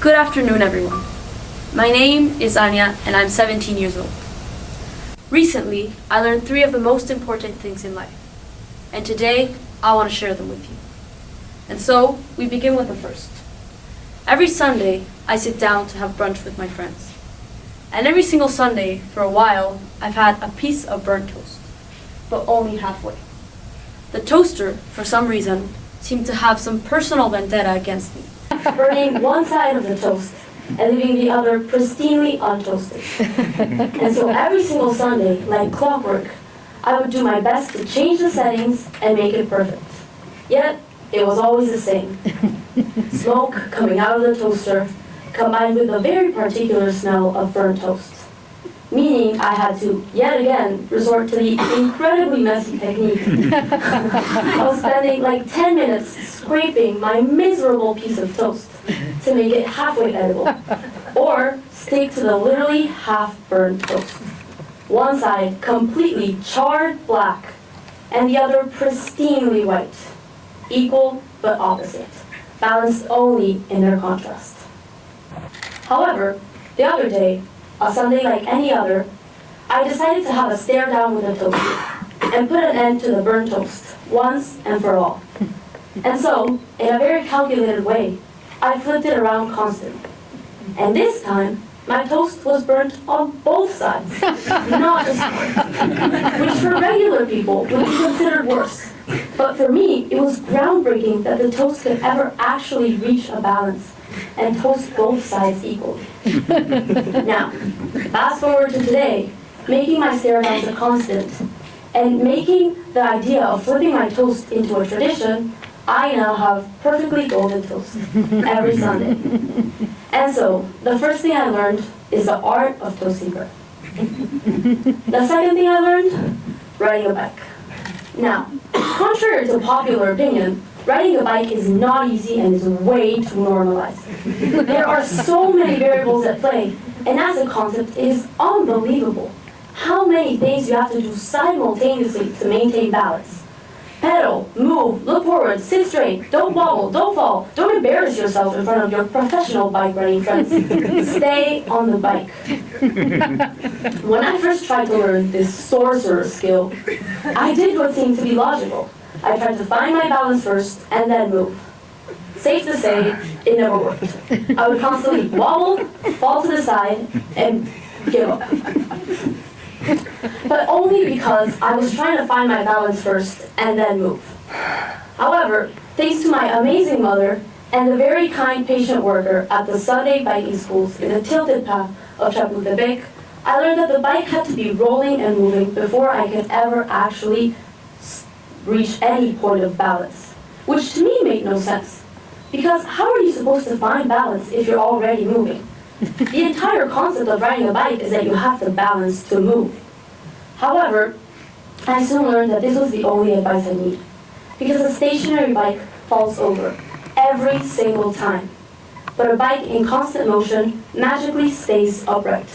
Good afternoon, everyone. My name is Anya, and I'm 17 years old. Recently, I learned 3 of the most important things in life, and today, I want to share them with you. And so, we begin with the first. Every Sunday, I sit down to have brunch with my friends. And every single Sunday, for a while, I've had a piece of burnt toast, but only halfway. The toaster, for some reason, seemed to have some personal vendetta against me, burning one side of the toast and leaving the other pristinely untoasted. And so every single Sunday, like clockwork, I would do my best to change the settings and make it perfect. Yet, it was always the same. Smoke coming out of the toaster, combined with a very particular smell of burnt toast. Meaning I had to, yet again, resort to the incredibly messy technique of spending like 10 minutes scraping my miserable piece of toast to make it halfway edible, or stick to the literally half-burned toast. One side completely charred black, and the other pristinely white. Equal but opposite, balanced only in their contrast. However, the other day, a Sunday like any other, I decided to have a stare down with the toaster and put an end to the burnt toast once and for all. And so, in a very calculated way, I flipped it around constantly. And this time, my toast was burnt on both sides, not just one, which for regular people would be considered worse. But for me, it was groundbreaking that the toast could ever actually reach a balance and toast both sides equally. Now, fast forward to today, making my stare downs a constant, and making the idea of flipping my toast into a tradition, I now have perfectly golden toast every Sunday. And so, the first thing I learned is the art of toasting bread. The second thing I learned, riding a bike. Now, contrary to popular opinion, riding a bike is not easy and is way too normalized. There are so many variables at play, and as a concept, it is unbelievable how many things you have to do simultaneously to maintain balance. Pedal, move, look forward, sit straight, don't wobble, don't fall, don't embarrass yourself in front of your professional bike riding friends. Stay on the bike. When I first tried to learn this sorcerer skill, I did what seemed to be logical. I tried to find my balance first and then move. Safe to say, it never worked. I would constantly wobble, fall to the side, and give up. But only because I was trying to find my balance first and then move. However, thanks to my amazing mother and the very kind patient worker at the Sunday biking schools in the tilted path of Chapultepec, I learned that the bike had to be rolling and moving before I could ever actually reach any point of balance, which to me made no sense. Because how are you supposed to find balance if you're already moving? The entire concept of riding a bike is that you have to balance to move. However, I soon learned that this was the only advice I need, because a stationary bike falls over every single time. But a bike in constant motion magically stays upright.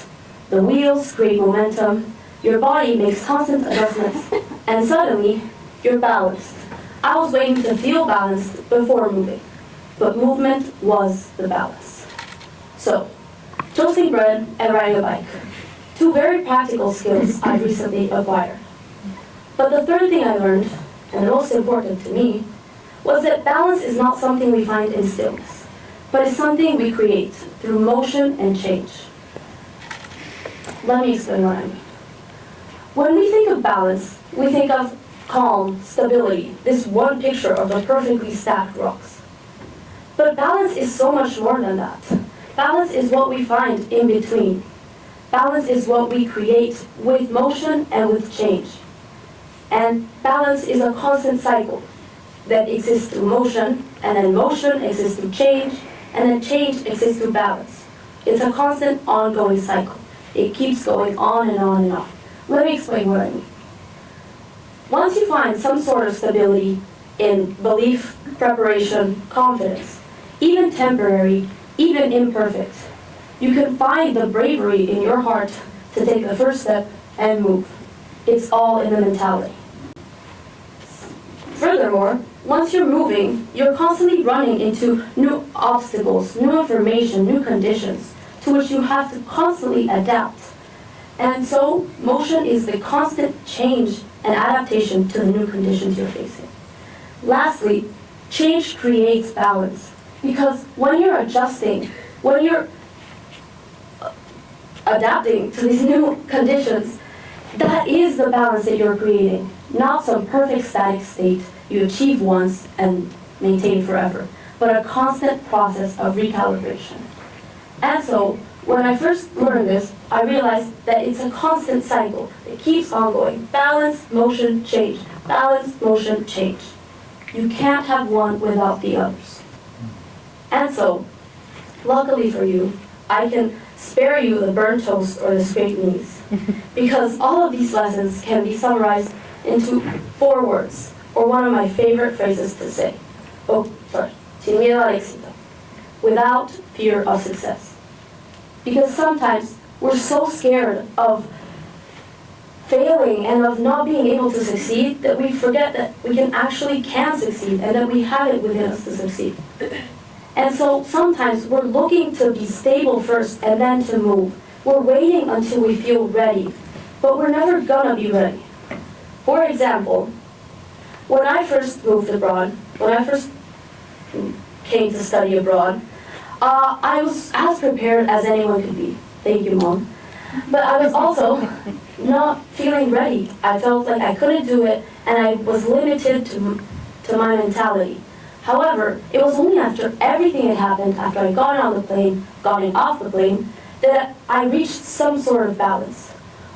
The wheels create momentum, your body makes constant adjustments, and suddenly, you're balanced. I was waiting to feel balanced before moving, but movement was the balance. So, toasting bread and riding a bike. 2 very practical skills I recently acquired. But the third thing I learned, and the most important to me, was that balance is not something we find in stillness, but is something we create through motion and change. Let me explain what I mean. When we think of balance, we think of calm, stability, this one picture of the perfectly stacked rocks. But balance is so much more than that. Balance is what we find in between. Balance is what we create with motion and with change. And balance is a constant cycle that exists through motion, and then motion exists through change, and then change exists through balance. It's a constant ongoing cycle. It keeps going on and on and on. Let me explain what I mean. Once you find some sort of stability in belief, preparation, confidence, even temporary, even imperfect, you can find the bravery in your heart to take the first step and move. It's all in the mentality. Furthermore, once you're moving, you're constantly running into new obstacles, new information, new conditions, to which you have to constantly adapt. And so, motion is the constant change and adaptation to the new conditions you're facing. Lastly, change creates balance. Because when you're adjusting, when you're adapting to these new conditions, that is the balance that you're creating, not some perfect static state you achieve once and maintain forever, but a constant process of recalibration. And so, when I first learned this, I realized that it's a constant cycle. It keeps on going. Balance, motion, change. Balance, motion, change. You can't have one without the others. And so, luckily for you, I can spare you the burnt toast or the scraped knees, because all of these lessons can be summarized into 4 words, or one of my favorite phrases to say. Sin miedo al éxito. Without fear of success. Because sometimes we're so scared of failing and of not being able to succeed that we forget that we can succeed and that we have it within us to succeed. And so sometimes we're looking to be stable first and then to move. We're waiting until we feel ready, but we're never gonna be ready. For example, when I first moved abroad, when I first came to study abroad, I was as prepared as anyone could be. Thank you, Mom. But I was also not feeling ready. I felt like I couldn't do it, and I was limited to my mentality. However, it was only after everything had happened, after I got on the plane, gotten off the plane, that I reached some sort of balance,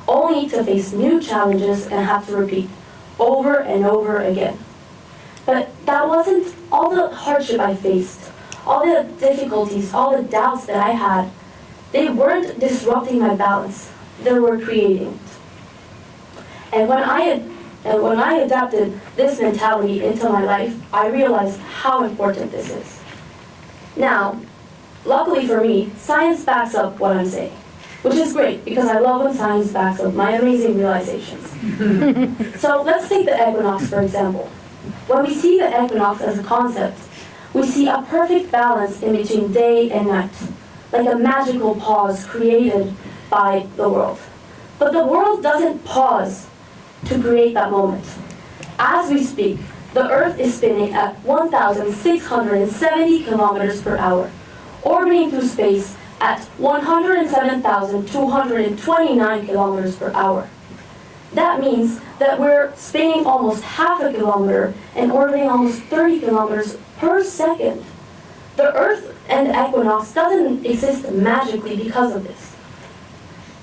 only to face new challenges and have to repeat over and over again. But that wasn't all the hardship I faced, all the difficulties, all the doubts that I had. They weren't disrupting my balance, they were creating it. And when I adapted this mentality into my life, I realized how important this is. Now, luckily for me, science backs up what I'm saying, which is great because I love when science backs up my amazing realizations. So let's take the equinox, for example. When we see the equinox as a concept, we see a perfect balance in between day and night, like a magical pause created by the world. But the world doesn't pause to create that moment. As we speak, the Earth is spinning at 1,670 kilometers per hour, orbiting through space at 107,229 kilometers per hour. That means that we're spinning almost half a kilometer and orbiting almost 30 kilometers per second. The Earth and the equinox doesn't exist magically because of this.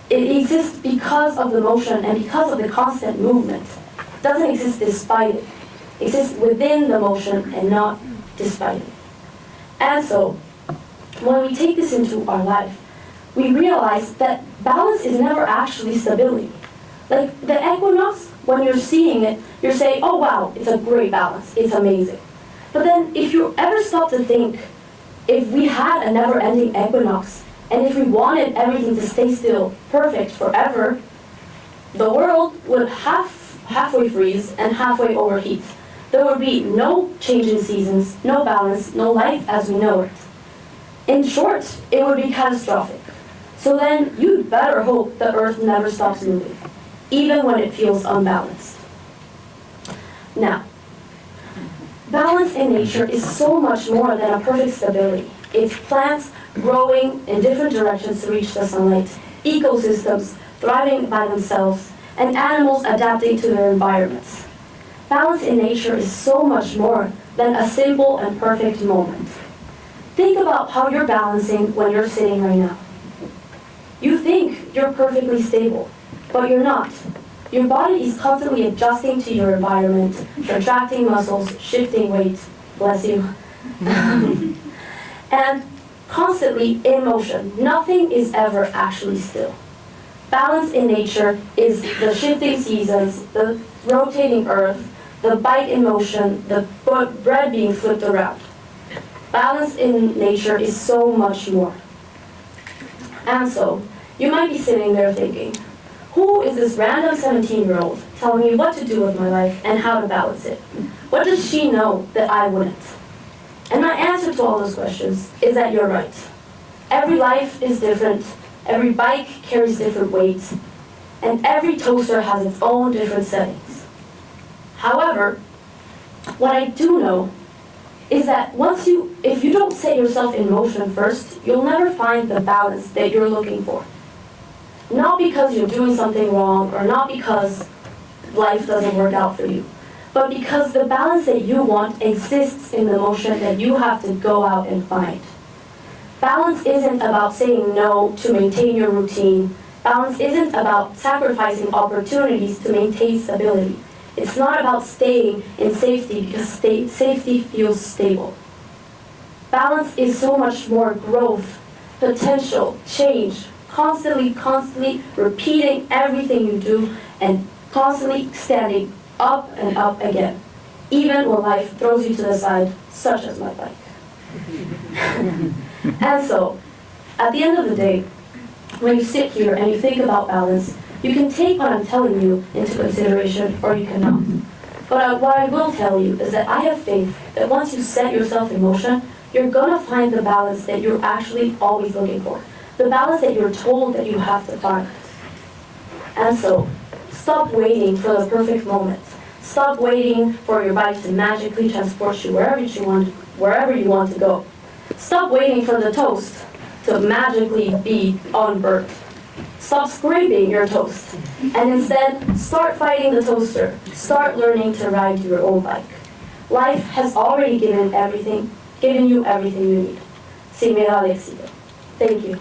It exists because of the motion and because of the constant movement. It doesn't exist despite it. It exists within the motion and not despite it. And so, when we take this into our life, we realize that balance is never actually stability. Like the equinox, when you're seeing it, you're saying, oh wow, it's a great balance, it's amazing. But then if you ever stop to think, if we had a never-ending equinox, and if we wanted everything to stay still, perfect forever, the world would halfway freeze and halfway overheat. There would be no change in seasons, no balance, no life as we know it. In short, it would be catastrophic. So then you'd better hope the Earth never stops moving, even when it feels unbalanced. Now, balance in nature is so much more than a perfect stability. It's plants growing in different directions to reach the sunlight, ecosystems thriving by themselves, and animals adapting to their environments. Balance in nature is so much more than a simple and perfect moment. Think about how you're balancing when you're sitting right now. You think you're perfectly stable, but you're not. Your body is constantly adjusting to your environment, contracting muscles, shifting weight, bless you, and constantly in motion. Nothing is ever actually still. Balance in nature is the shifting seasons, the rotating earth, the bite in motion, the bread being flipped around. Balance in nature is so much more. And so, you might be sitting there thinking, Who is this random 17-year-old telling me what to do with my life and how to balance it? What does she know that I wouldn't? And my answer to all those questions is that you're right. Every life is different, every bike carries different weights, and every toaster has its own different settings. However, what I do know is that if you don't set yourself in motion first, you'll never find the balance that you're looking for. Not because you're doing something wrong or not because life doesn't work out for you, but because the balance that you want exists in the motion that you have to go out and find. Balance isn't about saying no to maintain your routine. Balance isn't about sacrificing opportunities to maintain stability. It's not about staying in safety because safety feels stable. Balance is so much more growth, potential, change, constantly repeating everything you do and constantly standing up and up again, even when life throws you to the side, such as my bike. And so, at the end of the day, when you sit here and you think about balance, you can take what I'm telling you into consideration or you cannot. But what I will tell you is that I have faith that once you set yourself in motion, you're gonna find the balance that you're actually always looking for. The balance that you're told that you have to find. And so, stop waiting for the perfect moment. Stop waiting for your bike to magically transport you wherever you want to go. Stop waiting for the toast to magically be unburnt. Stop scraping your toast, and instead, start fighting the toaster. Start learning to ride your own bike. Life has already given you everything you need. Sin miedo al éxito. Thank you.